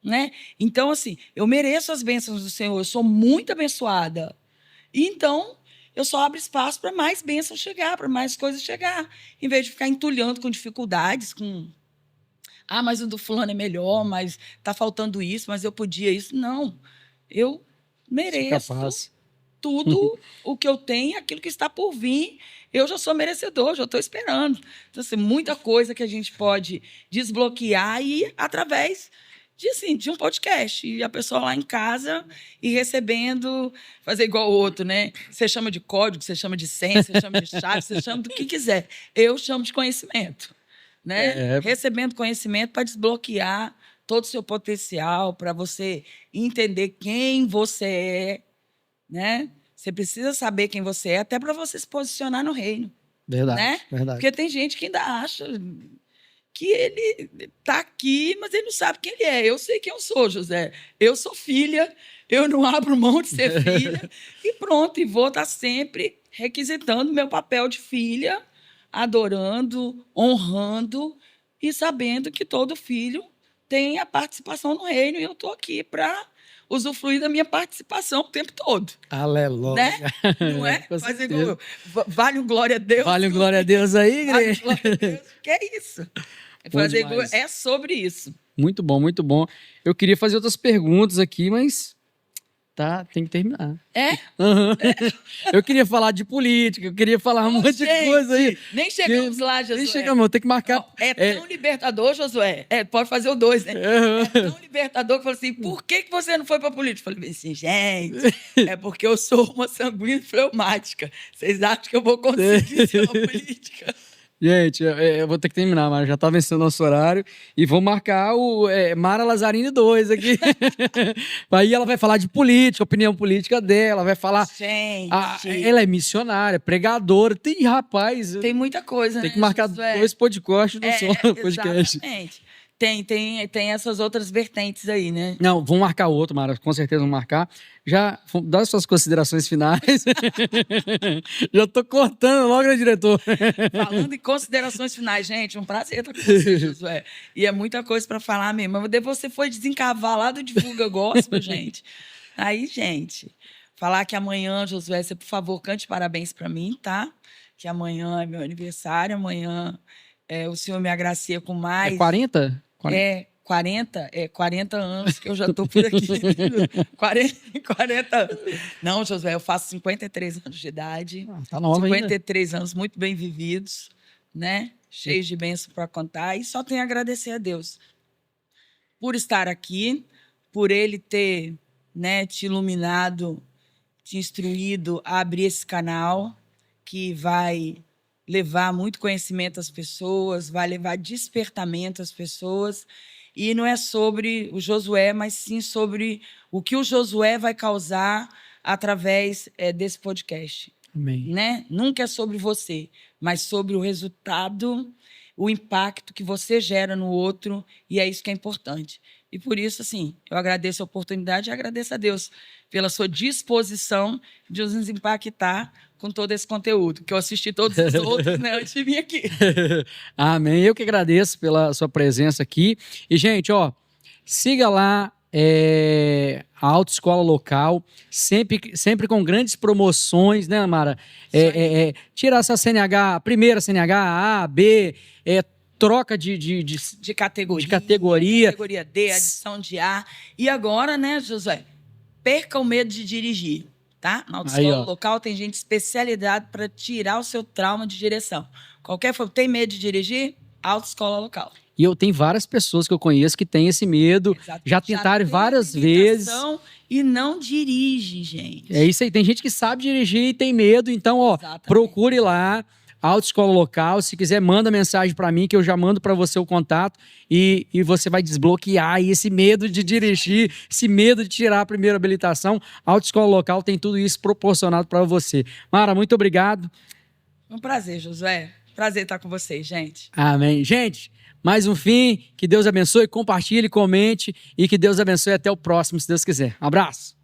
Né? Então, assim, eu mereço as bênçãos do Senhor, eu sou muito abençoada. E então, eu só abro espaço para mais bênçãos chegar, para mais coisas chegar, em vez de ficar entulhando com dificuldades, mas o do fulano é melhor, mas está faltando isso, mas eu podia isso. Não, eu mereço tudo o que eu tenho, aquilo que está por vir, eu já sou merecedor, já estou esperando. Então, assim, muita coisa que a gente pode desbloquear e através de um podcast. E a pessoa lá em casa e recebendo, fazer igual o outro, né? Você chama de código, você chama de senha, você chama de chave, você chama do que quiser. Eu chamo de conhecimento. Né? Recebendo conhecimento para desbloquear todo o seu potencial, para você entender quem você é. Né? Você precisa saber quem você é, até para você se posicionar no reino. Verdade, né? verdade. Porque tem gente que ainda acha que ele está aqui, mas ele não sabe quem ele é. Eu sei quem eu sou, José. Eu sou filha, eu não abro mão de ser filha, e pronto, e vou estar sempre requisitando meu papel de filha, adorando, honrando e sabendo que todo filho tem a participação no reino, e eu estou aqui para usufruir da minha participação o tempo todo. Aleluia. Né? Não é? Fazer vale um glória a Deus. Vale um glória a Deus aí, igreja. Vale um glória a Deus. Que é isso? Fazer é sobre isso. Muito bom, muito bom. Eu queria fazer outras perguntas aqui, mas tem que terminar. Uhum. Eu queria falar de política, eu queria falar um monte de coisa aí. Nem chegamos lá, Josué. Nem chegamos, tem que marcar. É tão libertador, Josué. Pode fazer o 2, né? É tão libertador que falou assim, por que você não foi para política? Eu falei assim, gente, é porque eu sou uma sanguínea fleumática. Vocês acham que eu vou conseguir ser uma política? Gente, eu vou ter que terminar, mas já tá vencendo o nosso horário. E vou marcar o Mara Lazzarini 2 aqui. Aí ela vai falar de política, opinião política dela, vai falar... Gente... ela é missionária, pregadora, rapaz... Tem muita coisa, Tem que marcar 2 podcasts no só podcast. Exatamente. Tem essas outras vertentes aí, né? Não, vamos marcar outro, Mara, com certeza vamos marcar. Já dá as suas considerações finais. Já tô cortando logo, né, diretor? Falando em considerações finais, gente, um prazer estar com você, Josué. E é muita coisa para falar mesmo. Mas você foi desencavar lá do Divulga Gospel, gente. Aí, gente, falar que amanhã, Josué, você, por favor, cante parabéns para mim, tá? Que amanhã é meu aniversário, amanhã o Senhor me agracia com mais... É 40? 40 anos que eu já estou por aqui. 40. Não, Josué, eu faço 53 anos de idade. Tá nova 53 ainda. anos muito bem vividos, né? Cheios de bênção para contar. E só tenho a agradecer a Deus por estar aqui, por Ele ter, né, te iluminado te instruído a abrir esse canal que vai levar muito conhecimento às pessoas, vai levar despertamento às pessoas. E não é sobre o Josué, mas sim sobre o que o Josué vai causar através desse podcast. Amém. Né? Nunca é sobre você, mas sobre o resultado, o impacto que você gera no outro, e é isso que é importante. E por isso, assim, eu agradeço a oportunidade e agradeço a Deus pela sua disposição de nos impactar com todo esse conteúdo, que eu assisti todos os outros, né, antes de vir aqui. Amém. Eu que agradeço pela sua presença aqui. E, gente, ó, siga lá a Autoescola Local, sempre com grandes promoções, né, Mara? Tirar essa CNH, primeira CNH, A, B, troca de categoria. Categoria D, adição de A. E agora, né, Josué, perca o medo de dirigir, tá? Na Autoescola Local tem gente especializada para tirar o seu trauma de direção. Tem medo de dirigir? Autoescola Local. E eu tenho várias pessoas que eu conheço que têm esse medo, já tentaram várias vezes. E não dirige, gente. É isso aí, tem gente que sabe dirigir e tem medo, então, ó, procure lá, Autoescola Local. Se quiser, manda mensagem para mim, que eu já mando para você o contato e você vai desbloquear aí esse medo de dirigir, esse medo de tirar a primeira habilitação. Autoescola Local tem tudo isso proporcionado para você. Mara, muito obrigado. Um prazer, Josué. Prazer estar com vocês, gente. Amém. Gente, mais um fim. Que Deus abençoe, compartilhe, comente e que Deus abençoe até o próximo, se Deus quiser. Um abraço.